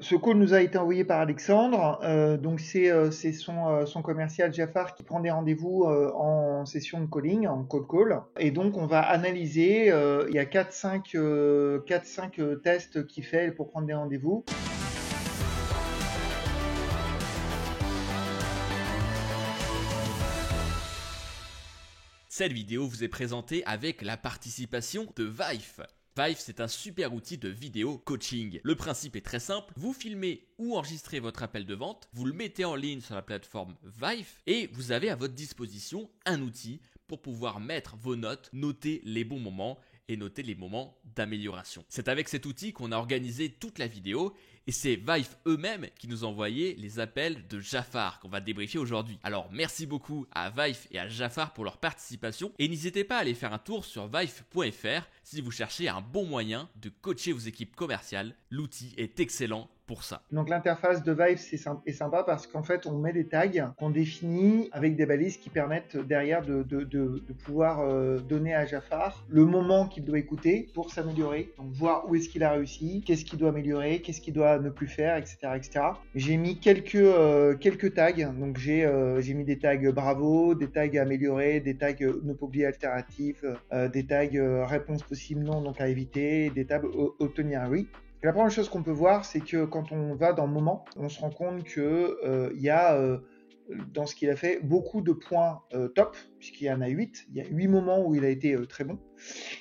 Ce call nous a été envoyé par Alexandre. Donc c'est son commercial Jafar qui prend des rendez-vous en session de calling, en cold call. Et donc on va analyser. Il y a 4-5 tests qu'il fait pour prendre des rendez-vous. Cette vidéo vous est présentée avec la participation de Vive. Vive, c'est un super outil de vidéo coaching. Le principe est très simple, vous filmez ou enregistrez votre appel de vente, vous le mettez en ligne sur la plateforme Vive et vous avez à votre disposition un outil pour pouvoir mettre vos notes, noter les bons moments et noter les moments d'amélioration. C'est avec cet outil qu'on a organisé toute la vidéo et c'est Vive eux-mêmes qui nous ont envoyé les appels de Jafar qu'on va débriefer aujourd'hui. Alors merci beaucoup à Vive et à Jafar pour leur participation et n'hésitez pas à aller faire un tour sur vive.fr si vous cherchez un bon moyen de coacher vos équipes commerciales. L'outil est excellent pour ça. Donc l'interface de Vive est sympa parce qu'en fait on met des tags qu'on définit avec des balises qui permettent derrière de pouvoir donner à Jafar le moment qu'il doit écouter pour s'améliorer, donc voir où est-ce qu'il a réussi, qu'est-ce qu'il doit améliorer, qu'est-ce qu'il doit ne plus faire, etc. etc. J'ai mis quelques tags, donc j'ai mis des tags bravo, des tags améliorés, des tags ne pas oublier alternatif, des tags réponse possible non donc à éviter, des tags obtenir un oui. La première chose qu'on peut voir, c'est que quand on va dans le moment, on se rend compte que y a dans ce qu'il a fait beaucoup de points top, puisqu'il y en a 8. Il y a 8 moments où il a été très bon.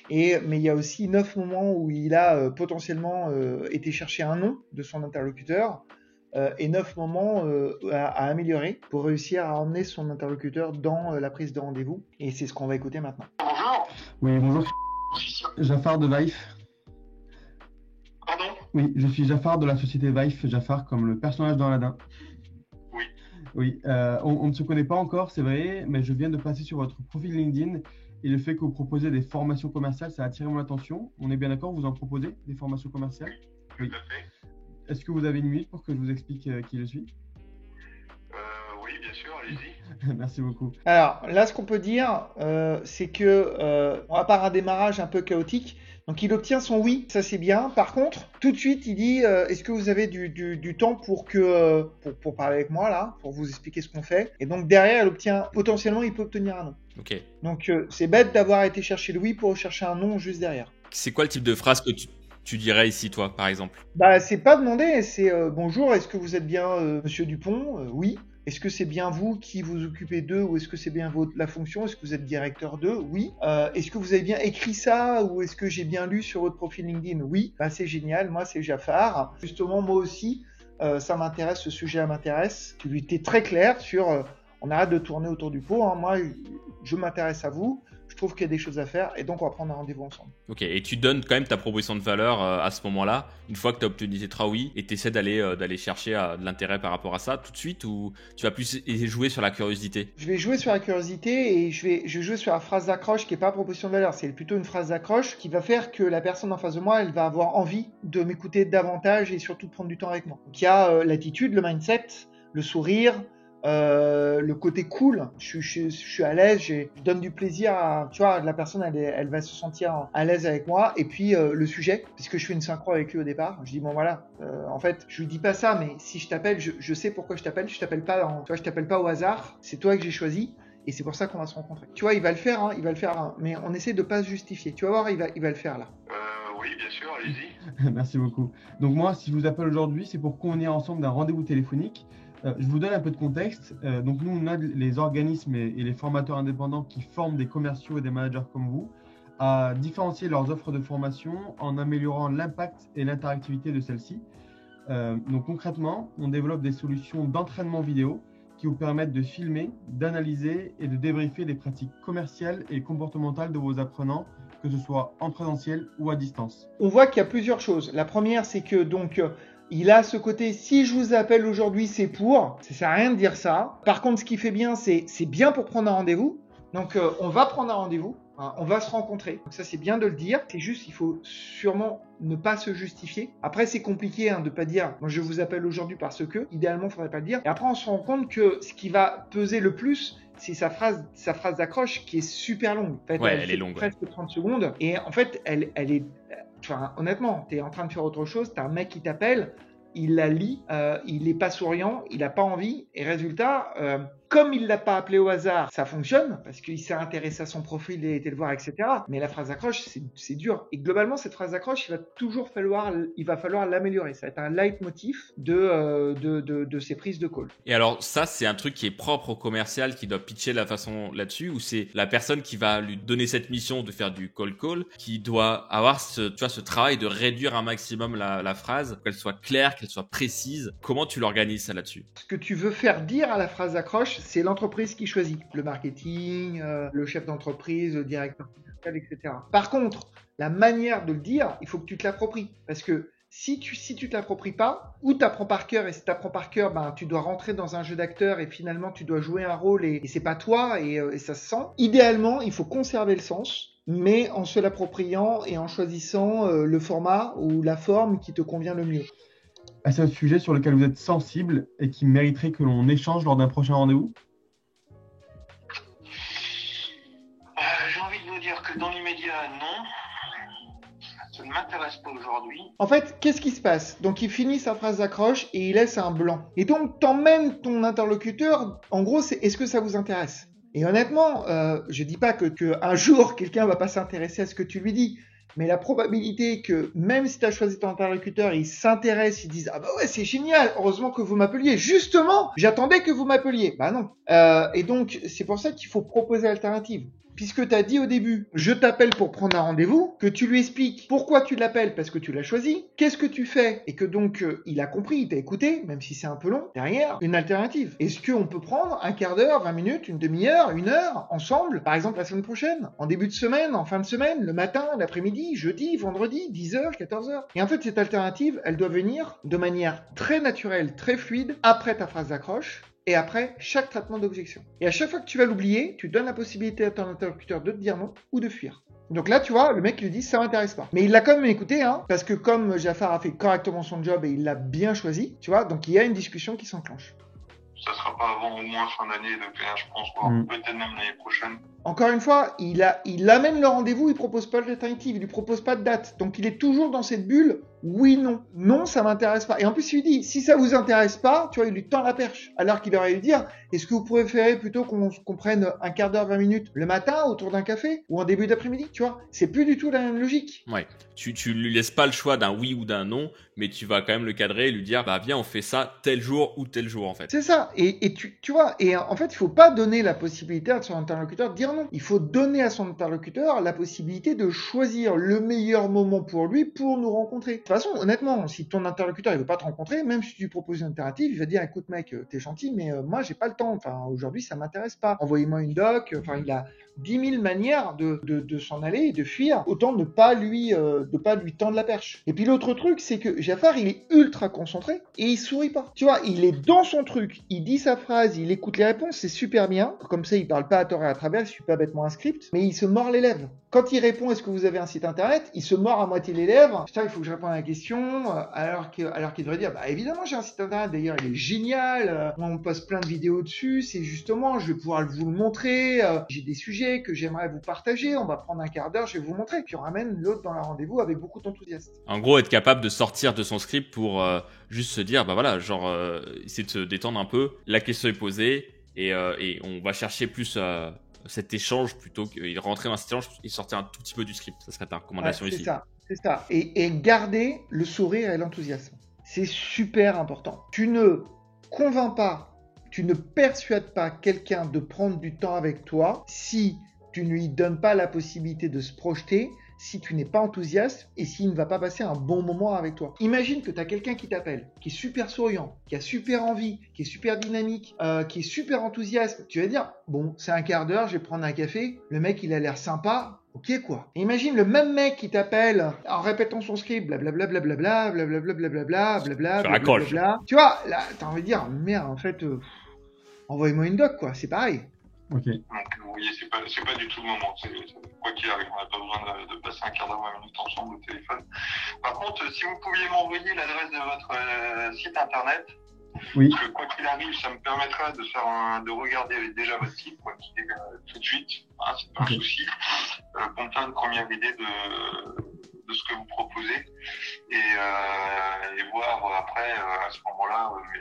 Mais il y a aussi 9 moments où il a potentiellement été chercher un nom de son interlocuteur et 9 moments à améliorer pour réussir à emmener son interlocuteur dans la prise de rendez-vous. Et c'est ce qu'on va écouter maintenant. Bonjour. Oui, bonjour. Jafar de Vive. Pardon? Oui, je suis Jafar de la société Vive, Jafar comme le personnage dans Aladdin. Oui. Oui, on ne se connaît pas encore, c'est vrai, mais je viens de passer sur votre profil LinkedIn et le fait que vous proposez des formations commerciales, ça a attiré mon attention. On est bien d'accord, vous en proposez des formations commerciales? Tout à fait. Est-ce que vous avez une minute pour que je vous explique qui je suis? Oui, bien sûr, allez-y. Merci beaucoup. Alors là, ce qu'on peut dire, c'est que, à part un démarrage un peu chaotique, donc il obtient son oui, ça c'est bien. Par contre, tout de suite, il dit, est-ce que vous avez du temps pour parler avec moi là, pour vous expliquer ce qu'on fait? Et donc derrière, potentiellement, il peut obtenir un non. Ok. Donc c'est bête d'avoir été chercher le oui pour chercher un non juste derrière. C'est quoi le type de phrase que tu dirais ici, toi, par exemple? Bah c'est pas demander, c'est bonjour, est-ce que vous êtes bien Monsieur Dupont? Oui. Est-ce que c'est bien vous qui vous occupez d'eux ou est-ce que c'est bien la fonction? Est-ce que vous êtes directeur d'eux? Oui. Est-ce que vous avez bien écrit ça ou est-ce que j'ai bien lu sur votre profil LinkedIn? Oui. Bah c'est génial, moi c'est Jafar. Justement, moi aussi, ça m'intéresse, ce sujet m'intéresse. Tu lui étais très clair sur on arrête de tourner autour du pot. Hein. Moi, je m'intéresse à vous. Je trouve qu'il y a des choses à faire et donc on va prendre un rendez-vous ensemble. Ok, et tu donnes quand même ta proposition de valeur à ce moment-là, une fois que tu as obtenu tes 3 oui, et tu essaies d'aller chercher de l'intérêt par rapport à ça tout de suite, ou tu vas plus jouer sur la curiosité? Je vais jouer sur la curiosité et je vais jouer sur la phrase d'accroche qui n'est pas proposition de valeur, c'est plutôt une phrase d'accroche qui va faire que la personne en face de moi, elle va avoir envie de m'écouter davantage et surtout de prendre du temps avec moi. Donc il y a l'attitude, le mindset, le sourire, le côté cool, je suis à l'aise, je donne du plaisir à, tu vois, la personne elle va se sentir à l'aise avec moi et puis le sujet, puisque je fais une synchro avec lui au départ, je dis bon voilà, en fait je lui dis pas ça, mais si je t'appelle, je sais pourquoi je t'appelle pas tu vois, je t'appelle pas au hasard, c'est toi que j'ai choisi et c'est pour ça qu'on va se rencontrer. Tu vois, il va le faire, mais on essaie de pas se justifier, tu vas voir, il va le faire là. Oui, bien sûr, allez-y. Merci beaucoup. Donc moi, si je vous appelle aujourd'hui, c'est pour convenir ensemble d'un rendez-vous téléphonique. Je vous donne un peu de contexte. Donc nous, on a les organismes et les formateurs indépendants qui forment des commerciaux et des managers comme vous à différencier leurs offres de formation en améliorant l'impact et l'interactivité de celles-ci. Donc concrètement, on développe des solutions d'entraînement vidéo qui vous permettent de filmer, d'analyser et de débriefer les pratiques commerciales et comportementales de vos apprenants, que ce soit en présentiel ou à distance. On voit qu'il y a plusieurs choses. La première, c'est que donc il a ce côté, si je vous appelle aujourd'hui, c'est pour. Ça sert à rien de dire ça. Par contre, ce qui fait bien, c'est bien pour prendre un rendez-vous. Donc, on va prendre un rendez-vous. Hein, on va se rencontrer. Donc ça, c'est bien de le dire. C'est juste, il faut sûrement ne pas se justifier. Après, c'est compliqué de pas dire, moi, je vous appelle aujourd'hui parce que. Idéalement, il faudrait pas le dire. Et après, on se rend compte que ce qui va peser le plus, c'est sa phrase d'accroche qui est super longue. En fait, ouais, elle est longue. Presque 30 secondes. Et en fait, elle est... Enfin, honnêtement, tu es en train de faire autre chose, tu as un mec qui t'appelle, il la lit, il n'est pas souriant, il n'a pas envie, et résultat, comme il l'a pas appelé au hasard, ça fonctionne, parce qu'il s'est intéressé à son profil, il a été le voir, etc. Mais la phrase d'accroche, c'est dur. Et globalement, cette phrase d'accroche, il va falloir l'améliorer. Ça va être un leitmotiv de ces prises de call. Et alors, ça, c'est un truc qui est propre au commercial qui doit pitcher la façon là-dessus, ou c'est la personne qui va lui donner cette mission de faire du call qui doit avoir ce travail de réduire un maximum la phrase, qu'elle soit claire, qu'elle soit précise. Comment tu l'organises ça là-dessus? Ce que tu veux faire dire à la phrase d'accroche, c'est l'entreprise qui choisit. Le marketing, le chef d'entreprise, le directeur commercial, etc. Par contre, la manière de le dire, il faut que tu te l'appropries. Parce que si tu te l'appropries pas, ou tu apprends par cœur, et si tu apprends par cœur, tu dois rentrer dans un jeu d'acteur et finalement tu dois jouer un rôle et c'est pas toi et ça se sent. Idéalement, il faut conserver le sens, mais en se l'appropriant et en choisissant le format ou la forme qui te convient le mieux. C'est un sujet sur lequel vous êtes sensible et qui mériterait que l'on échange lors d'un prochain rendez-vous? J'ai envie de vous dire que dans l'immédiat, non. Ça ne m'intéresse pas aujourd'hui. En fait, qu'est-ce qui se passe? Donc, il finit sa phrase d'accroche et il laisse un blanc. Et donc, t'emmènes ton interlocuteur, en gros, c'est est-ce que ça vous intéresse? Et honnêtement, je dis pas que un jour, quelqu'un va pas s'intéresser à ce que tu lui dis. Mais la probabilité que, même si tu as choisi ton interlocuteur, il s'intéresse, ils disent « Ah bah ouais, c'est génial, heureusement que vous m'appeliez. Justement, j'attendais que vous m'appeliez. » Bah non. Et donc, c'est pour ça qu'il faut proposer l'alternative. Puisque tu as dit au début, je t'appelle pour prendre un rendez-vous, que tu lui expliques pourquoi tu l'appelles parce que tu l'as choisi, qu'est-ce que tu fais et que donc il a compris, il t'a écouté, même si c'est un peu long, derrière, une alternative. Est-ce qu'on peut prendre un quart d'heure, 20 minutes, une demi-heure, une heure, ensemble, par exemple la semaine prochaine, en début de semaine, en fin de semaine, le matin, l'après-midi, jeudi, vendredi, 10h, 14h. Et en fait, cette alternative, elle doit venir de manière très naturelle, très fluide, après ta phrase d'accroche, et après chaque traitement d'objection. Et à chaque fois que tu vas l'oublier, tu donnes la possibilité à ton interlocuteur de te dire non ou de fuir. Donc là, tu vois, le mec lui dit ça m'intéresse pas. Mais il l'a quand même écouté, hein, parce que comme Jafar a fait correctement son job et il l'a bien choisi, tu vois, donc il y a une discussion qui s'enclenche. Ça sera pas avant au moins fin d'année de faire, je pense, voire peut-être même l'année prochaine. Encore une fois, il amène le rendez-vous, il propose pas d'alternative, il lui propose pas de date. Donc il est toujours dans cette bulle, oui, non. Non, ça m'intéresse pas. Et en plus, il lui dit, si ça vous intéresse pas, tu vois, il lui tend la perche. Alors qu'il aurait dû dire, est-ce que vous préférez plutôt qu'on prenne un quart d'heure, 20 minutes le matin autour d'un café ou en début d'après-midi, tu vois? C'est plus du tout la même logique. Ouais. Tu lui laisses pas le choix d'un oui ou d'un non, mais tu vas quand même le cadrer et lui dire, bah viens, on fait ça tel jour ou tel jour, en fait. C'est ça. Et tu vois, et en fait, il faut pas donner la possibilité à son interlocuteur de dire non. Il faut donner à son interlocuteur la possibilité de choisir le meilleur moment pour lui pour nous rencontrer. De toute façon, honnêtement, si ton interlocuteur il veut pas te rencontrer, même si tu lui proposes une alternative, il va dire écoute mec, t'es gentil, mais moi j'ai pas le temps. Enfin, aujourd'hui ça m'intéresse pas. Envoyez-moi une doc. Enfin, il a 10 000 manières de s'en aller et de fuir. Autant ne pas lui tendre la perche. Et puis l'autre truc, c'est que Jafar, il est ultra concentré et il sourit pas. Tu vois, il est dans son truc. Il dit sa phrase, il écoute les réponses, c'est super bien. Comme ça, il parle pas à tort et à travers, il suit pas bêtement un script, mais il se mord les lèvres. Quand il répond, est-ce que vous avez un site internet? Il se mord à moitié les lèvres. Putain, il faut que je réponde à la question. Alors qu'il devrait dire, bah évidemment, j'ai un site internet. D'ailleurs, il est génial. On poste plein de vidéos dessus. C'est justement, je vais pouvoir vous le montrer. J'ai des sujets que j'aimerais vous partager. On va prendre un quart d'heure, je vais vous montrer. Puis on ramène l'autre dans le rendez-vous avec beaucoup d'enthousiasme. En gros, être capable de sortir de son script pour juste se dire, bah voilà, genre, essayer de se détendre un peu. La question est posée et on va chercher plus cet échange plutôt que rentrer dans cet échange et sortir un tout petit peu du script. Ça serait ta recommandation ici. C'est ça. Et garder le sourire et l'enthousiasme. C'est super important. Tu ne convaincs pas, tu ne persuades pas quelqu'un de prendre du temps avec toi si tu ne lui donnes pas la possibilité de se projeter, si tu n'es pas enthousiaste et s'il ne va pas passer un bon moment avec toi. Imagine que tu as quelqu'un qui t'appelle, qui est super souriant, qui a super envie, qui est super dynamique, qui est super enthousiaste. Tu vas dire, bon, c'est un quart d'heure, je vais prendre un café, le mec il a l'air sympa, ok quoi. Et imagine le même mec qui t'appelle en répétant son script, blablabla, blablabla, blablabla, blablabla, blablabla, blablabla. Tu vois, là, t'as envie de dire, merde, en fait, envoyez-moi une doc quoi, c'est pareil. Ok. Donc vous voyez, c'est pas du tout le moment. Quoi qu'il arrive, on n'a pas besoin de passer un quart d'heure, 20 minutes ensemble au téléphone. Par contre, si vous pouviez m'envoyer l'adresse de votre site internet, oui. Parce que quoi qu'il arrive, ça me permettra de regarder déjà votre site, quoi qu'il est tout de suite, hein, c'est pas un souci, pour me faire une première idée de ce que vous proposez et voir après à ce moment-là, mais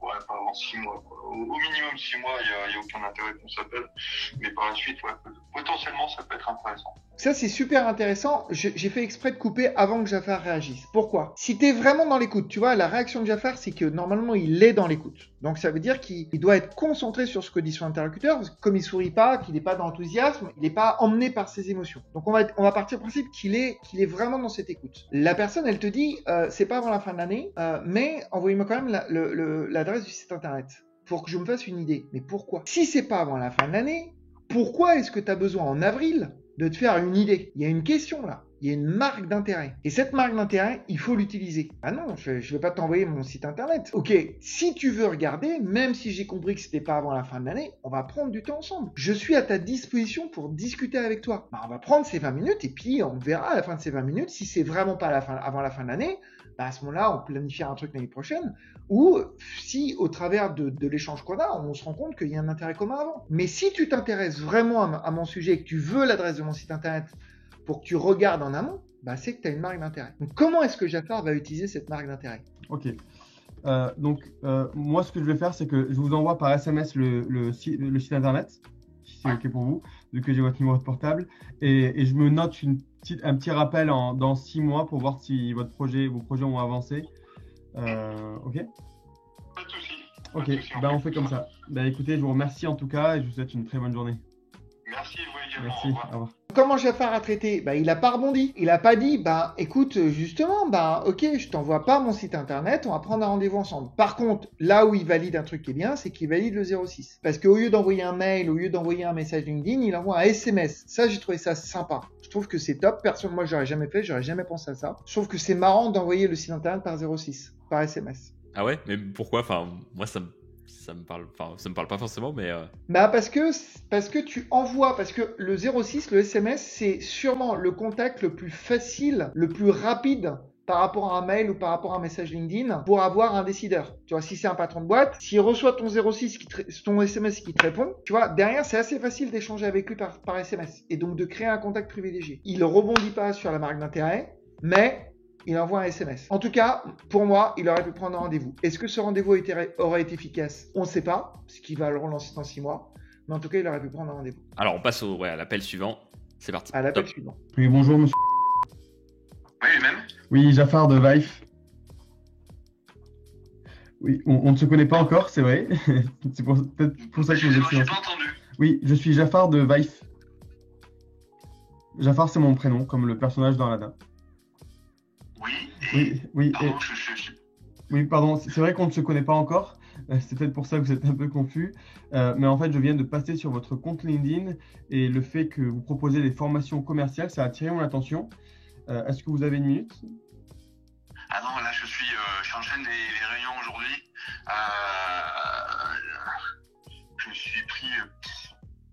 ouais, pas avant 6 mois. Quoi. Au minimum 6 mois, il y a aucun intérêt qu'on s'appelle, mais par la suite, ouais, potentiellement, ça peut être intéressant. Ça, c'est super intéressant. J'ai fait exprès de couper avant que Jafar réagisse. Pourquoi? Si tu es vraiment dans l'écoute, tu vois, la réaction de Jafar, c'est que normalement, il est dans l'écoute. Donc, ça veut dire qu'il doit être concentré sur ce que dit son interlocuteur, parce que comme il sourit pas, qu'il n'est pas dans l'enthousiasme, il n'est pas emmené par ses émotions. Donc, on va partir du principe qu'il est vraiment dans cette écoute. La personne, elle te dit, c'est pas avant la fin de l'année, mais envoyez-moi quand même l'adresse du site internet pour que je me fasse une idée. Mais pourquoi? Si c'est pas avant la fin de l'année, pourquoi est-ce que tu as besoin en avril de te faire une idée? Il y a une question là, il y a une marque d'intérêt. Et cette marque d'intérêt, il faut l'utiliser. Ah non, je vais pas t'envoyer mon site internet. Ok, si tu veux regarder, même si j'ai compris que c'était pas avant la fin de l'année, on va prendre du temps ensemble. Je suis à ta disposition pour discuter avec toi. Bah, on va prendre ces 20 minutes et puis on verra à la fin de ces 20 minutes si c'est vraiment pas avant la fin de l'année. Bah à ce moment-là, on planifiera un truc l'année prochaine, ou si au travers de l'échange qu'on a, on se rend compte qu'il y a un intérêt commun avant. Mais si tu t'intéresses vraiment à mon sujet et que tu veux l'adresse de mon site internet pour que tu regardes en amont, bah c'est que tu as une marque d'intérêt. Donc comment est-ce que Jafar va utiliser cette marque d'intérêt? Ok. Moi, ce que je vais faire, c'est que je vous envoie par SMS le site internet, si c'est OK pour vous, vu que j'ai votre numéro de portable, et je me note un petit rappel dans 6 mois pour voir si vos projets ont avancé. OK? Pas de souci. OK, on fait comme ça. Écoutez, je vous remercie en tout cas et je vous souhaite une très bonne journée. Merci, vous également. Merci, au revoir. Comment Jafar a traité? Il a pas rebondi. Il a pas dit, écoute, justement, ok, je t'envoie pas mon site internet, on va prendre un rendez-vous ensemble. Par contre, là où il valide un truc qui est bien, c'est qu'il valide le 06. Parce qu'au lieu d'envoyer un mail, au lieu d'envoyer un message LinkedIn, il envoie un SMS. Ça, j'ai trouvé ça sympa. Je trouve que c'est top. Personne, moi, j'aurais jamais pensé à ça. Je trouve que c'est marrant d'envoyer le site internet par 06, par SMS. Ah ouais? Mais pourquoi? Enfin, moi, ça me parle pas forcément, mais... Parce que tu envoies, parce que le 06, le SMS, c'est sûrement le contact le plus facile, le plus rapide par rapport à un mail ou par rapport à un message LinkedIn pour avoir un décideur. Tu vois, si c'est un patron de boîte, s'il reçoit ton 06, ton SMS qui te répond, tu vois, derrière, c'est assez facile d'échanger avec lui par SMS et donc de créer un contact privilégié. Il ne rebondit pas sur la marque d'intérêt, mais il envoie un SMS. En tout cas, pour moi, il aurait pu prendre un rendez-vous. Est-ce que ce rendez-vous aurait été efficace? On ne sait pas, parce qu'il va le relancer dans 6 mois. Mais en tout cas, il aurait pu prendre un rendez-vous. Alors, on passe à l'appel suivant. C'est parti. À l'appel suivant. Oui, bonjour, monsieur. Oui, lui-même. Oui, Jafar de Vive. Oui, on ne se connaît pas encore, c'est vrai. C'est peut-être pour ça que vous êtes J'ai pas entendu. Oui, je suis Jafar de Vive. Jafar, c'est mon prénom, comme le personnage dans Aladdin. Oui. Pardon, Oui, pardon, c'est vrai qu'on ne se connaît pas encore. C'est peut-être pour ça que vous êtes un peu confus. Mais en fait, je viens de passer sur votre compte LinkedIn et le fait que vous proposez des formations commerciales, ça a attiré mon attention. Est-ce que vous avez une minute? Ah non, là, j'enchaîne les réunions aujourd'hui. Je suis pris.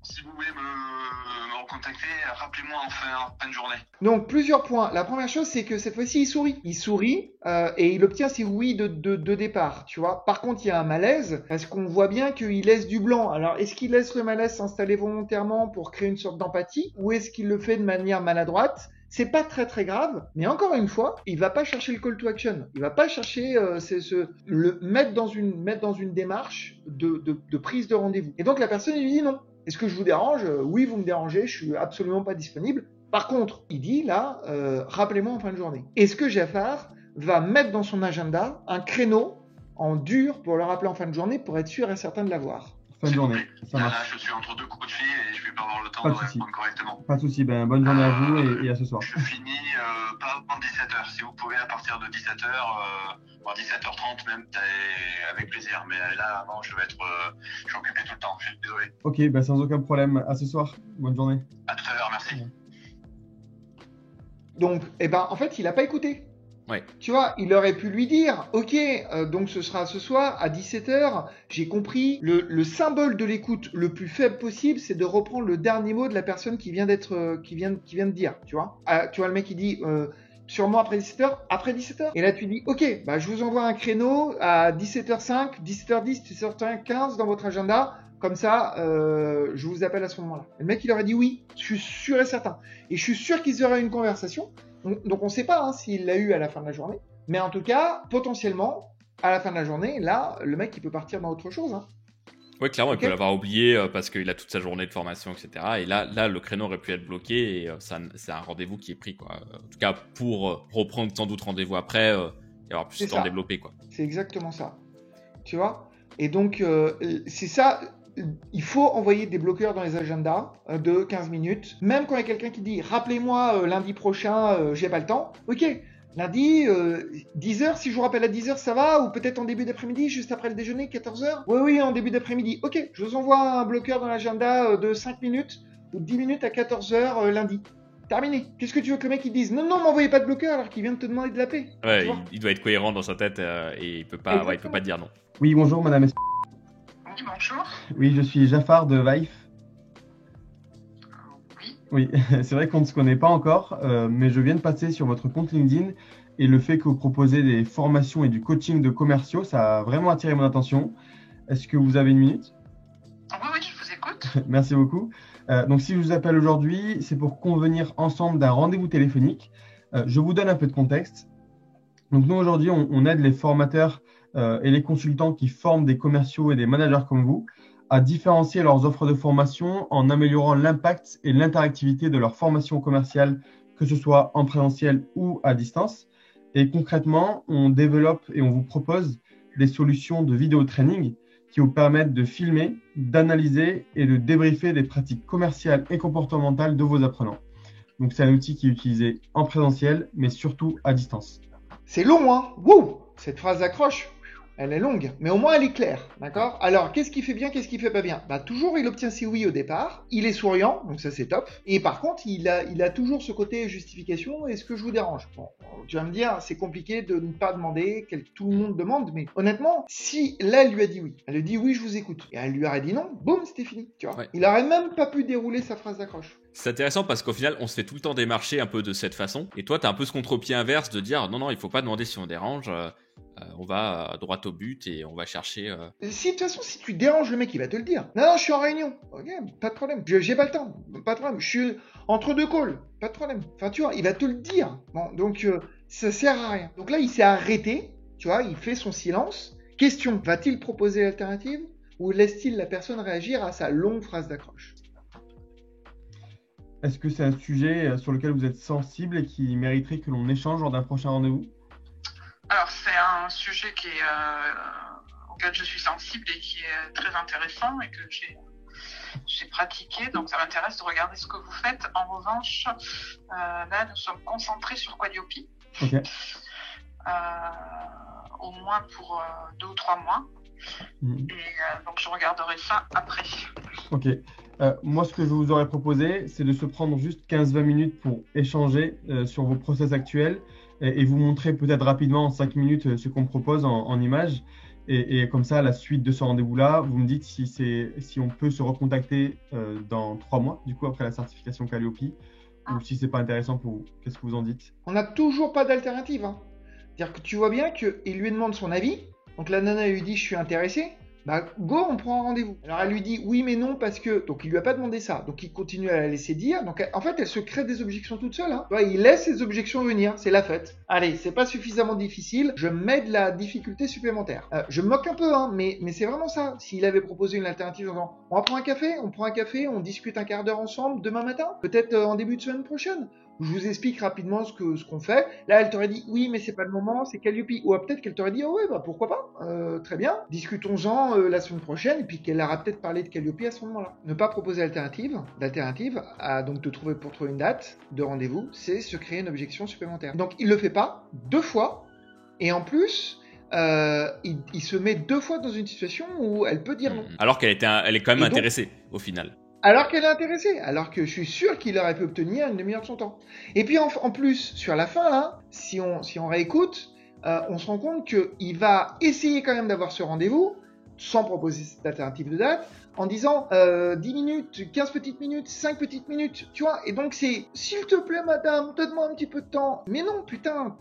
Si vous voulez me recontacter, rappelez-moi en fin de journée. Donc, plusieurs points. La première chose, c'est que cette fois-ci, il sourit. Il sourit et il obtient ses oui de départ, tu vois. Par contre, il y a un malaise parce qu'on voit bien qu'il laisse du blanc. Alors, est-ce qu'il laisse le malaise s'installer volontairement pour créer une sorte d'empathie ou est-ce qu'il le fait de manière maladroite? C'est pas très très grave, mais encore une fois, il va pas chercher le call to action. Il va pas chercher le mettre dans une démarche de prise de rendez-vous. Et donc la personne lui dit non. Est-ce que je vous dérange? Oui, vous me dérangez, je suis absolument pas disponible. Par contre, il dit là, rappelez-moi en fin de journée. Est-ce que Jafar va mettre dans son agenda un créneau en dur pour le rappeler en fin de journée pour être sûr et certain de l'avoir? Fin de journée, ça marche. Là, je suis entre deux coups de fil et je vais pas avoir le temps Pas de de souci. répondre correctement. Pas de souci, bonne journée à vous et à ce soir. Je finis pas avant 17h. Si vous pouvez, à partir de 17h, voire 17h30 même, avec plaisir. Mais là, non, je suis occupé tout le temps. Je suis désolé. Ok, sans aucun problème. À ce soir. Bonne journée. À tout à l'heure, merci. Donc, en fait, il n'a pas écouté. Ouais. Tu vois, il aurait pu lui dire, ok, donc ce sera ce soir à 17h, j'ai compris. Le symbole de l'écoute le plus faible possible, c'est de reprendre le dernier mot de la personne qui vient de dire, tu vois. Tu vois, le mec, il dit, sûrement après 17h, après 17h. Et là, tu dis, ok, je vous envoie un créneau à 17h05, 17h10, 17h15 dans votre agenda. Comme ça, je vous appelle à ce moment-là. Le mec, il aurait dit oui, je suis sûr et certain. Et je suis sûr qu'ils auraient une conversation Donc on ne sait pas hein, s'il l'a eu à la fin de la journée. Mais en tout cas, potentiellement, à la fin de la journée, là, le mec, il peut partir dans autre chose. Hein. Oui, clairement, Ok. il peut l'avoir oublié parce qu'il a toute sa journée de formation, etc. Et là, le créneau aurait pu être bloqué et c'est un rendez-vous qui est pris, quoi. En tout cas, pour reprendre sans doute rendez-vous après, y avoir plus C'est de temps à ça. développer, quoi. C'est exactement ça. Tu vois? Et donc, c'est ça. Il faut envoyer des bloqueurs dans les agendas de 15 minutes. Même quand il y a quelqu'un qui dit « Rappelez-moi lundi prochain, j'ai pas le temps. » Ok, lundi, 10h, si je vous rappelle à 10h, ça va? Ou peut-être en début d'après-midi, juste après le déjeuner, 14h? Oui, en début d'après-midi. Ok, je vous envoie un bloqueur dans l'agenda de 5 minutes ou 10 minutes à 14h lundi. Terminé. Qu'est-ce que tu veux que le mec il dise? Non, m'envoyez pas de bloqueur alors qu'il vient de te demander de l'appeler. Ouais, Tu vois il doit être cohérent dans sa tête et il peut pas dire non. Oui, bonjour madame. Oui, bonjour. Oui, je suis Jafar de Vive. Oui. Oui, c'est vrai qu'on ne se connaît pas encore, mais je viens de passer sur votre compte LinkedIn et le fait que vous proposez des formations et du coaching de commerciaux, ça a vraiment attiré mon attention. Est-ce que vous avez une minute? Oui, je vous écoute. Merci beaucoup. Donc, si je vous appelle aujourd'hui, c'est pour convenir ensemble d'un rendez-vous téléphonique. Je vous donne un peu de contexte. Donc, nous, aujourd'hui, on aide les formateurs et les consultants qui forment des commerciaux et des managers comme vous à différencier leurs offres de formation en améliorant l'impact et l'interactivité de leur formation commerciale, que ce soit en présentiel ou à distance. Et concrètement, on développe et on vous propose des solutions de vidéo training qui vous permettent de filmer, d'analyser et de débriefer des pratiques commerciales et comportementales de vos apprenants. Donc, c'est un outil qui est utilisé en présentiel, mais surtout à distance. C'est long, hein? Wouh! Cette phrase accroche. Elle est longue, mais au moins elle est claire, d'accord? Alors, qu'est-ce qu'il fait bien, qu'est-ce qu'il fait pas bien? Bah, toujours, il obtient ses oui au départ, il est souriant, donc ça c'est top, et par contre, il a toujours ce côté justification, est-ce que je vous dérange? Bon, tu vas me dire, c'est compliqué de ne pas demander, tout le monde demande, mais honnêtement, si là, elle lui a dit oui, elle lui dit oui, je vous écoute, et elle lui aurait dit non, boum, c'était fini, tu vois? Ouais. Il aurait même pas pu dérouler sa phrase d'accroche. C'est intéressant parce qu'au final, on se fait tout le temps démarcher un peu de cette façon. Et toi, t'as un peu ce contre-pied inverse de dire non, il faut pas demander si on dérange. On va droit au but et on va chercher. Si, de toute façon, si tu déranges le mec, il va te le dire. Non, je suis en réunion. Ok, pas de problème. J'ai pas le temps. Pas de problème. Je suis entre deux calls. Pas de problème. Enfin, tu vois, il va te le dire. Bon, donc, ça sert à rien. Donc là, il s'est arrêté. Tu vois, il fait son silence. Question, va-t-il proposer l'alternative ou laisse-t-il la personne réagir à sa longue phrase d'accroche? Est-ce que c'est un sujet sur lequel vous êtes sensible et qui mériterait que l'on échange lors d'un prochain rendez-vous? Alors, c'est un sujet auquel je suis sensible et qui est très intéressant et que j'ai pratiqué. Donc, ça m'intéresse de regarder ce que vous faites. En revanche, là, nous sommes concentrés sur Quadiope. Ok. Au moins pour 2 ou 3 mois. Et donc, je regarderai ça après. Ok. Moi, ce que je vous aurais proposé, c'est de se prendre juste 15-20 minutes pour échanger sur vos process actuels et vous montrer peut-être rapidement en 5 minutes ce qu'on propose en images. Et comme ça, à la suite de ce rendez-vous-là, vous me dites si on peut se recontacter dans 3 mois, du coup, après la certification Quadiope, ou si c'est pas intéressant pour vous. Qu'est-ce que vous en dites? On n'a toujours pas d'alternative. Hein. C'est-à-dire que tu vois bien qu'il lui demande son avis. Donc la nana lui dit « je suis intéressé ». Bah go, on prend un rendez-vous. Alors elle lui dit oui mais non parce que... Donc il lui a pas demandé ça. Donc il continue à la laisser dire. Donc en fait elle se crée des objections toute seule. Hein. Ouais, il laisse ses objections venir. C'est la fête. Allez, c'est pas suffisamment difficile. Je mets de la difficulté supplémentaire. Je me moque un peu, hein, mais c'est vraiment ça. S'il avait proposé une alternative en disant on va prendre un café, on discute un quart d'heure ensemble demain matin, peut-être en début de semaine prochaine. Je vous explique rapidement ce qu'on fait. Là, elle t'aurait dit oui, mais c'est pas le moment, c'est Quadiope. Ou peut-être qu'elle t'aurait dit oh ouais, bah pourquoi pas, très bien. Discutons-en la semaine prochaine, et puis qu'elle aura peut-être parlé de Quadiope à ce moment-là. Ne pas proposer d'alternative, à donc pour trouver une date de rendez-vous, c'est se créer une objection supplémentaire. Donc il le fait pas 2 fois, et en plus. Il se met 2 fois dans une situation où elle peut dire non. Alors qu'elle est quand même intéressée au final. Alors qu'elle est intéressée, alors que je suis sûr qu'il aurait pu obtenir une demi-heure de son temps. Et puis en plus, sur la fin, là, si on réécoute, on se rend compte qu'il va essayer quand même d'avoir ce rendez-vous, sans proposer cette alternative de date, en disant 10 minutes, 15 petites minutes, 5 petites minutes, tu vois. Et donc c'est, s'il te plaît madame, donne-moi un petit peu de temps. Mais non, putain,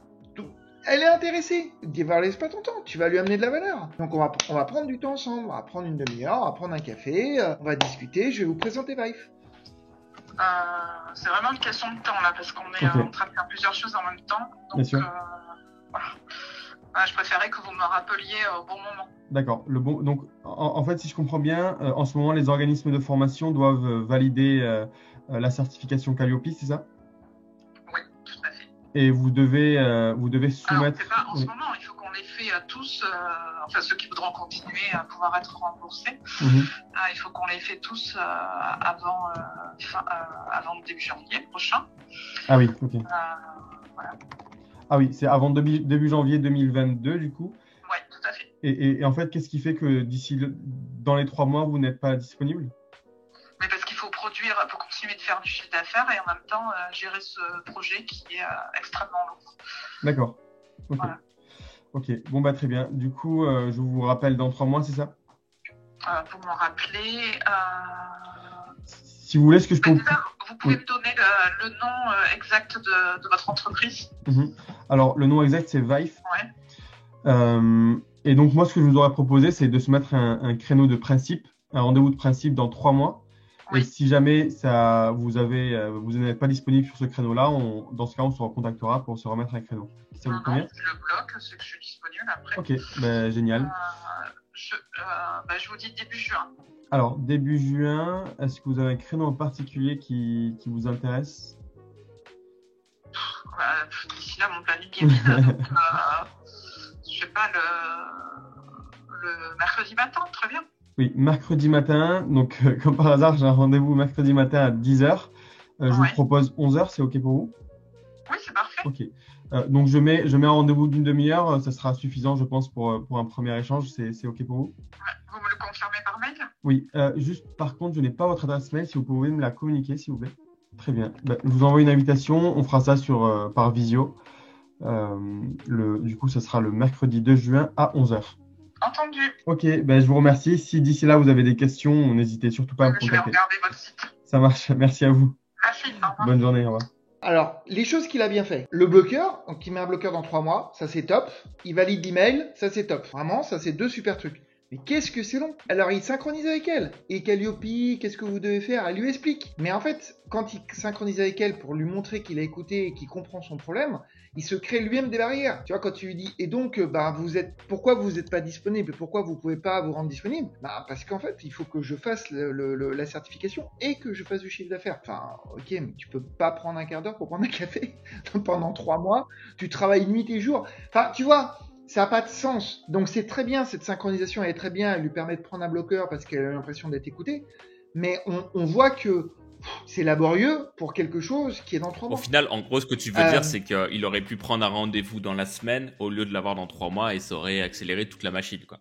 elle est intéressée. Dévalise pas ton temps, tu vas lui amener de la valeur. Donc on va prendre du temps ensemble, on va prendre une demi-heure, on va prendre un café, on va discuter, je vais vous présenter Vive. C'est vraiment une question de temps là, parce qu'on est en train de faire plusieurs choses en même temps. Bien sûr. Je préférais que vous me rappeliez au bon moment. D'accord. Donc, en fait, si je comprends bien, en ce moment, les organismes de formation doivent valider la certification Calliope, c'est ça? Oui, tout à fait. Et vous devez soumettre. Alors, c'est pas en ce moment, il faut qu'on les fait tous, enfin ceux qui voudront continuer à pouvoir être remboursés. Il faut qu'on les fait tous avant début janvier prochain. Ah oui, ok. Voilà. Ah oui, c'est avant début janvier 2022 du coup. Oui, tout à fait. Et en fait, qu'est-ce qui fait que dans les 3 mois, vous n'êtes pas disponible? Mais parce qu'il faut produire, pour continuer de faire du chiffre d'affaires et en même temps gérer ce projet qui est extrêmement lourd. D'accord. Ok. Voilà. Ok. Bon bah très bien. Du coup, je vous rappelle dans 3 mois, c'est ça? Vous me rappelez. Si vous voulez, ce que je peux. Vous pouvez me donner le nom exact de votre entreprise? Alors, le nom exact, c'est Vive. Ouais. Et donc, moi, ce que je vous aurais proposé, c'est de se mettre un créneau de principe, un rendez-vous de principe dans 3 mois. Oui. Et si jamais vous n'êtes pas disponible sur ce créneau-là, dans ce cas, on se recontactera pour se remettre un créneau. Ça vous convient? Je le bloque, c'est que je suis disponible après. Ok, bah, génial. Je vous dis début juin. Alors, début juin, est-ce que vous avez un créneau en particulier qui vous intéresse? D'ici là, mon planning est vide. Donc, je sais pas, le mercredi matin, très bien. Oui, mercredi matin. Donc, comme par hasard, j'ai un rendez-vous mercredi matin à 10h. Je vous propose 11h, c'est OK pour vous? Oui, c'est parfait. OK. Donc, je mets un rendez-vous d'une demi-heure. Ça sera suffisant, je pense, pour un premier échange. C'est OK pour vous? Vous me le confirmez par mail? Oui. Juste, par contre, je n'ai pas votre adresse mail. Si vous pouvez me la communiquer, s'il vous plaît. Très bien. Je vous envoie une invitation. On fera ça par visio. Du coup, ce sera le mercredi 2 juin à 11h. Entendu. Ok, je vous remercie. Si d'ici là, vous avez des questions, n'hésitez surtout pas à me contacter. Je vais regarder votre site. Ça marche. Merci à vous. Merci. Au revoir. Bonne journée. Au revoir. Alors, les choses qu'il a bien fait. Le bloqueur, donc il met un bloqueur dans 3 mois, ça c'est top. Il valide l'email, ça c'est top. Vraiment, ça c'est 2 super trucs. Mais qu'est-ce que c'est long? Alors il synchronise avec elle. Et Calliope, qu'est-ce que vous devez faire? Elle lui explique. Mais en fait, quand il synchronise avec elle pour lui montrer qu'il a écouté et qu'il comprend son problème, il se crée lui-même des barrières. Tu vois, quand tu lui dis, et donc, pourquoi vous n'êtes pas disponible? Pourquoi vous pouvez pas vous rendre disponible? Parce qu'en fait, il faut que je fasse la certification et que je fasse du chiffre d'affaires. Enfin, ok, mais tu peux pas prendre un quart d'heure pour prendre un café pendant 3 mois. Tu travailles nuit et jour. Enfin, tu vois, ça n'a pas de sens. Donc c'est très bien, cette synchronisation, elle est très bien, elle lui permet de prendre un bloqueur parce qu'elle a l'impression d'être écoutée. Mais on voit que c'est laborieux pour quelque chose qui est dans 3 mois. Au final, en gros, ce que tu veux dire, c'est qu'il aurait pu prendre un rendez-vous dans la semaine au lieu de l'avoir dans 3 mois et ça aurait accéléré toute la machine, quoi.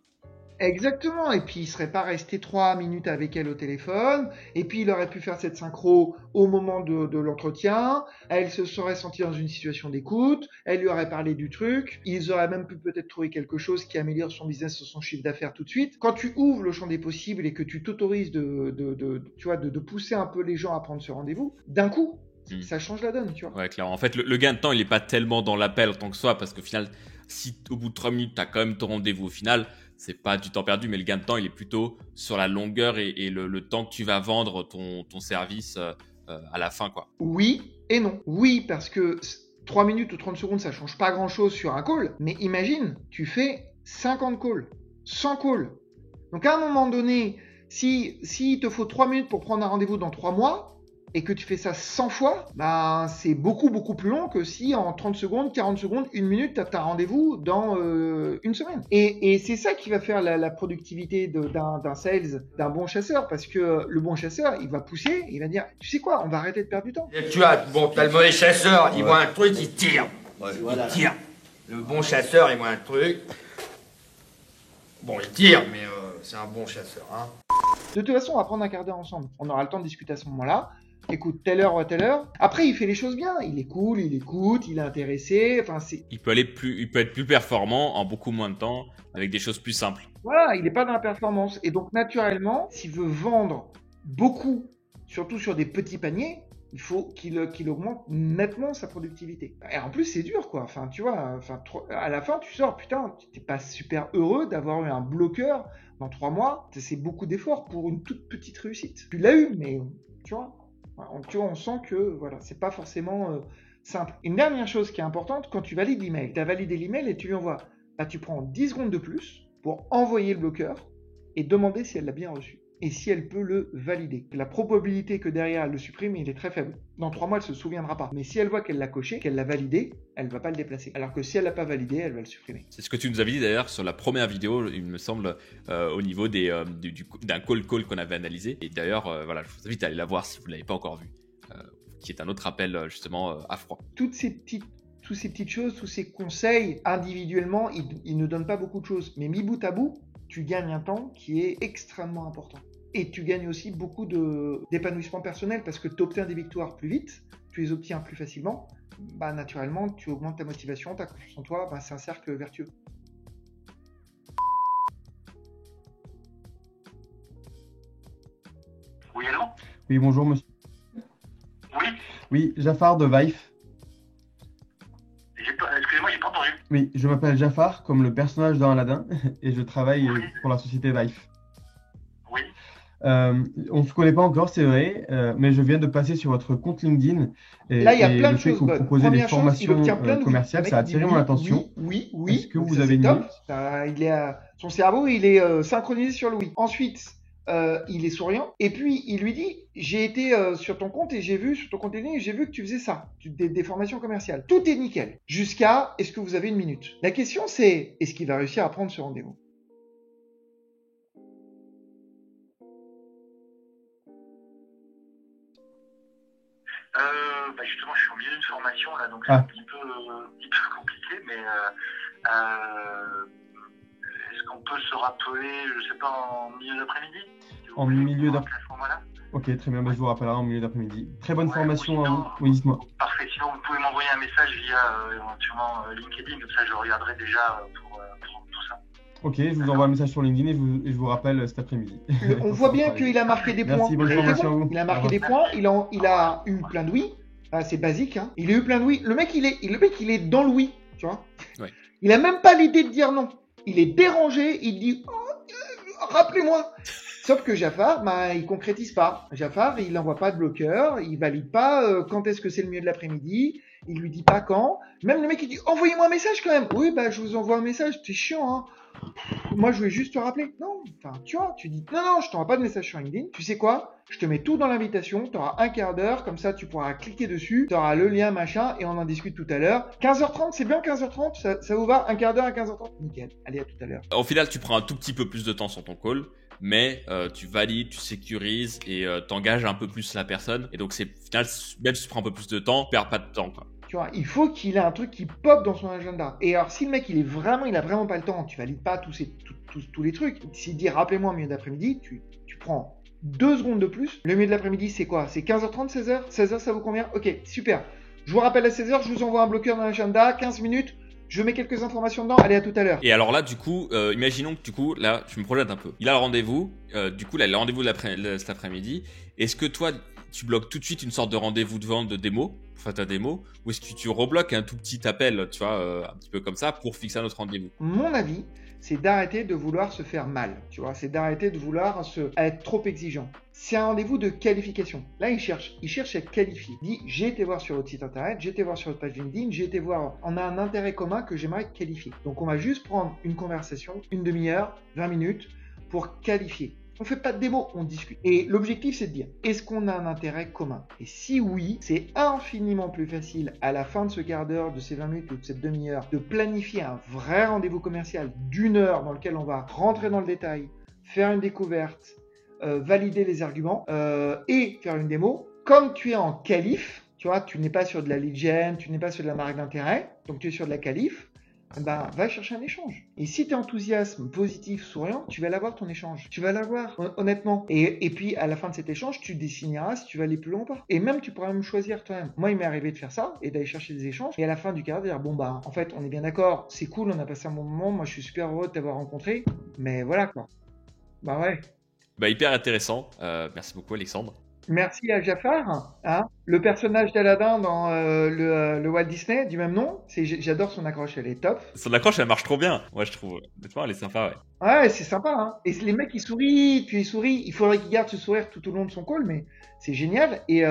Exactement, et puis il serait pas resté 3 minutes avec elle au téléphone, et puis il aurait pu faire cette synchro au moment de l'entretien, elle se serait sentie dans une situation d'écoute, elle lui aurait parlé du truc, ils auraient même pu peut-être trouver quelque chose qui améliore son business ou son chiffre d'affaires tout de suite. Quand tu ouvres le champ des possibles et que tu t'autorises de pousser un peu les gens à prendre ce rendez-vous, d'un coup, ça change la donne, tu vois. Ouais, clairement. En fait, le gain de temps, il est pas tellement dans l'appel en tant que soi, parce qu'au final, si au bout de 3 minutes, tu as quand même ton rendez-vous au final, c'est pas du temps perdu, mais le gain de temps, il est plutôt sur la longueur et le temps que tu vas vendre ton service à la fin, quoi. Oui et non. Oui, parce que 3 minutes ou 30 secondes, ça change pas grand-chose sur un call, mais imagine, tu fais 50 calls, 100 calls. Donc à un moment donné, si il te faut 3 minutes pour prendre un rendez-vous dans 3 mois, et que tu fais ça 100 fois, c'est beaucoup, beaucoup plus long que si en 30 secondes, 40 secondes, 1 minute, tu as un rendez-vous dans une semaine. Et c'est ça qui va faire la productivité d'un sales, d'un bon chasseur, parce que le bon chasseur, il va pousser, il va dire, tu sais quoi, on va arrêter de perdre du temps. Et t'as le mauvais chasseur, il voit un truc, il tire. Il tire. Le bon chasseur, il voit un truc. Bon, il tire, mais c'est un bon chasseur. Hein. De toute façon, on va prendre un quart d'heure ensemble. On aura le temps de discuter à ce moment-là. Écoute, telle heure ou à telle heure. Après, il fait les choses bien. Il est cool, il écoute, il est intéressé. Enfin, il peut être plus performant en beaucoup moins de temps avec des choses plus simples. Voilà, il n'est pas dans la performance. Et donc, naturellement, s'il veut vendre beaucoup, surtout sur des petits paniers, il faut qu'il augmente nettement sa productivité. Et en plus, c'est dur, quoi. Enfin, tu vois, à la fin, tu sors, putain, t'es pas super heureux d'avoir eu un bloqueur dans 3 mois. C'est beaucoup d'efforts pour une toute petite réussite. Tu l'as eu, mais tu vois. Tu vois, on sent que voilà, c'est pas forcément simple. Une dernière chose qui est importante, quand tu valides l'email, tu as validé l'email et tu lui envoies, bah, tu prends 10 secondes de plus pour envoyer le bloqueur et demander si elle l'a bien reçu et si elle peut le valider. La probabilité que derrière elle le supprime, il est très faible. Dans 3 mois, elle se souviendra pas. Mais si elle voit qu'elle l'a coché, qu'elle l'a validé, elle va pas le déplacer. Alors que si elle l'a pas validé, elle va le supprimer. C'est ce que tu nous avais dit d'ailleurs sur la première vidéo, il me semble, au niveau d'un call qu'on avait analysé. Et d'ailleurs, voilà, je vous invite à aller la voir si vous ne l'avez pas encore vue, qui est un autre appel justement à froid. Toutes ces petites choses, tous ces conseils individuellement, ils ne donnent pas beaucoup de choses. Mais mis bout à bout, tu gagnes un temps qui est extrêmement important. Et tu gagnes aussi beaucoup d'épanouissement personnel parce que tu obtiens des victoires plus vite, tu les obtiens plus facilement. Bah, naturellement, tu augmentes ta motivation, ta confiance en toi. Bah, c'est un cercle vertueux. Oui, allô? Oui, bonjour monsieur. Oui, Oui, Jafar de Vaif. excusez-moi, j'ai pas entendu. Oui, je m'appelle Jafar, comme le personnage dans Aladdin, et je travaille pour la société Vaif. Oui. On ne se connaît pas encore, c'est vrai, mais je viens de passer sur votre compte LinkedIn. Et, là, il y a et plein de le fait choses que vous bonnes. proposez Première des chose, il formations obtient plein de commerciales, ça a attiré mon attention. Oui. Est-ce que Donc vous ça, avez c'est une top. minute? Son cerveau, il est synchronisé sur le oui. Ensuite, il est souriant. Et puis, il lui dit, j'ai été sur ton compte et j'ai vu, sur ton compte LinkedIn, j'ai vu que tu faisais ça, des formations commerciales. Tout est nickel. Jusqu'à, est-ce que vous avez une minute? La question, c'est, est-ce qu'il va réussir à prendre ce rendez-vous? Justement, je suis au milieu d'une formation là, donc c'est un petit peu compliqué, mais est-ce qu'on peut se rappeler, je sais pas, en milieu d'après-midi? En milieu d'après-midi. Voilà. Ok, très bien, je vous rappellerai en milieu d'après-midi. Très bonne formation sinon, à vous. Oui, dites-moi. Parfait, sinon vous pouvez m'envoyer un message via éventuellement LinkedIn, comme ça je regarderai déjà pour ça. Ok, je vous envoie un message sur LinkedIn et je vous rappelle cet après-midi. On voit bien qu'il a marqué des points. Merci, bonne formation à vous. Il a marqué des points, il a eu plein de oui. Ah, c'est basique, hein. Il a eu plein de oui. Le mec, il est dans le oui, tu vois. Ouais. Il a même pas l'idée de dire non. Il est dérangé, il dit rappelez-moi. Sauf que Jafar, il concrétise pas. Jafar, il n'envoie pas de bloqueur, il valide pas quand est-ce que c'est le milieu de l'après-midi, il lui dit pas quand. Même le mec, il dit envoyez-moi un message quand même. Oui, je vous envoie un message, c'est chiant, hein. Moi, je voulais juste te rappeler. Non, enfin, tu vois, tu dis non, je t'envoie pas de message sur LinkedIn. Tu sais quoi? Je te mets tout dans l'invitation. Tu auras un quart d'heure, comme ça, tu pourras cliquer dessus. Tu auras le lien, machin, et on en discute tout à l'heure. 15h30, c'est bien 15h30? Ça vous va? Un quart d'heure à 15h30? Nickel. Allez, à tout à l'heure. Au final, tu prends un tout petit peu plus de temps sur ton call, mais tu valides, tu sécurises et t'engages un peu plus la personne. Et donc, c'est au final, même si tu prends un peu plus de temps, tu perds pas de temps, quoi. Tu vois, il faut qu'il ait un truc qui pop dans son agenda. Et alors, si le mec, il a vraiment pas le temps, tu valides pas tous les trucs. S'il dit rappelez-moi au milieu d'après-midi, tu prends 2 secondes de plus. Le milieu de l'après-midi, c'est quoi? C'est 15h30, 16h? 16h, ça vous convient? Ok, super. Je vous rappelle à 16h, je vous envoie un bloqueur dans l'agenda, 15 minutes. Je mets quelques informations dedans. Allez, à tout à l'heure. Et alors là, du coup, imaginons que du coup, là, je me projette un peu. Il a le rendez-vous. Du coup, là, le rendez-vous cet après-midi. Est-ce que toi, tu bloques tout de suite une sorte de rendez-vous de vente de démo, pour faire ta démo, ou est-ce que tu rebloques un tout petit appel, tu vois, un petit peu comme ça, pour fixer un autre rendez-vous? Mon avis, c'est d'arrêter de vouloir se faire mal, tu vois, c'est d'arrêter de vouloir être trop exigeant. C'est un rendez-vous de qualification. Là, il cherche à être qualifié. Il dit, j'ai été voir sur votre site internet, j'ai été voir sur votre page LinkedIn, j'ai été voir, on a un intérêt commun que j'aimerais qualifier. Donc, on va juste prendre une conversation, une demi-heure, 20 minutes, pour qualifier. On fait pas de démo, on discute. Et l'objectif, c'est de dire, est-ce qu'on a un intérêt commun? Et si oui, c'est infiniment plus facile à la fin de ce quart d'heure, de ces 20 minutes ou de cette demi-heure, de planifier un vrai rendez-vous commercial d'1 heure dans lequel on va rentrer dans le détail, faire une découverte, valider les arguments et faire une démo. Comme tu es en qualif, tu vois, tu n'es pas sur de la lead gen, tu n'es pas sur de la marque d'intérêt, donc tu es sur de la qualif. Va chercher un échange. Et si tu es enthousiasme, positif, souriant, tu vas l'avoir ton échange. Tu vas l'avoir, honnêtement. Et puis, à la fin de cet échange, tu désigneras si tu vas aller plus loin ou pas. Et même, tu pourras même choisir toi-même. Moi, il m'est arrivé de faire ça et d'aller chercher des échanges. Et à la fin du quart d'heure, dire, en fait, on est bien d'accord, c'est cool, on a passé un bon moment. Moi, je suis super heureux de t'avoir rencontré. Mais voilà, quoi. Ouais. Hyper intéressant. Merci beaucoup, Alexandre. Merci à Jafar, hein, le personnage d'Aladin dans le Walt Disney du même nom. J'adore son accroche, elle est top. Son accroche, elle marche trop bien. Ouais, je trouve. Honnêtement, elle est sympa, ouais. Ouais, c'est sympa, hein. Et les mecs, ils sourient, puis ils sourient. Il faudrait qu'ils gardent ce sourire tout au long de son call, mais c'est génial. Et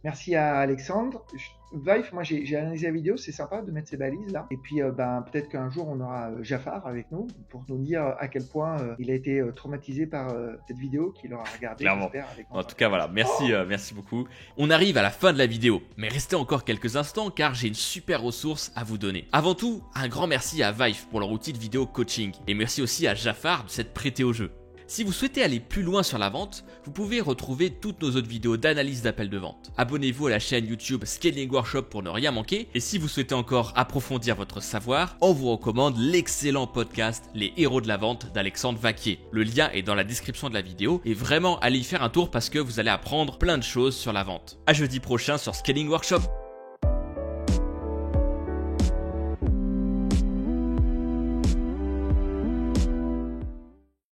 merci à Alexandre. Vive, moi j'ai analysé la vidéo, c'est sympa de mettre ces balises là. Et puis peut-être qu'un jour on aura Jafar avec nous pour nous dire à quel point il a été traumatisé par cette vidéo qu'il aura regardée. Clairement. En tout cas voilà, merci beaucoup. On arrive à la fin de la vidéo, mais restez encore quelques instants car j'ai une super ressource à vous donner. Avant tout, un grand merci à Vive pour leur outil de vidéo coaching et merci aussi à Jafar de s'être prêté au jeu. Si vous souhaitez aller plus loin sur la vente, vous pouvez retrouver toutes nos autres vidéos d'analyse d'appels de vente. Abonnez-vous à la chaîne YouTube Scaling Workshop pour ne rien manquer. Et si vous souhaitez encore approfondir votre savoir, on vous recommande l'excellent podcast Les Héros de la Vente d'Alexandre Vaquier. Le lien est dans la description de la vidéo et vraiment allez y faire un tour parce que vous allez apprendre plein de choses sur la vente. À jeudi prochain sur Scaling Workshop.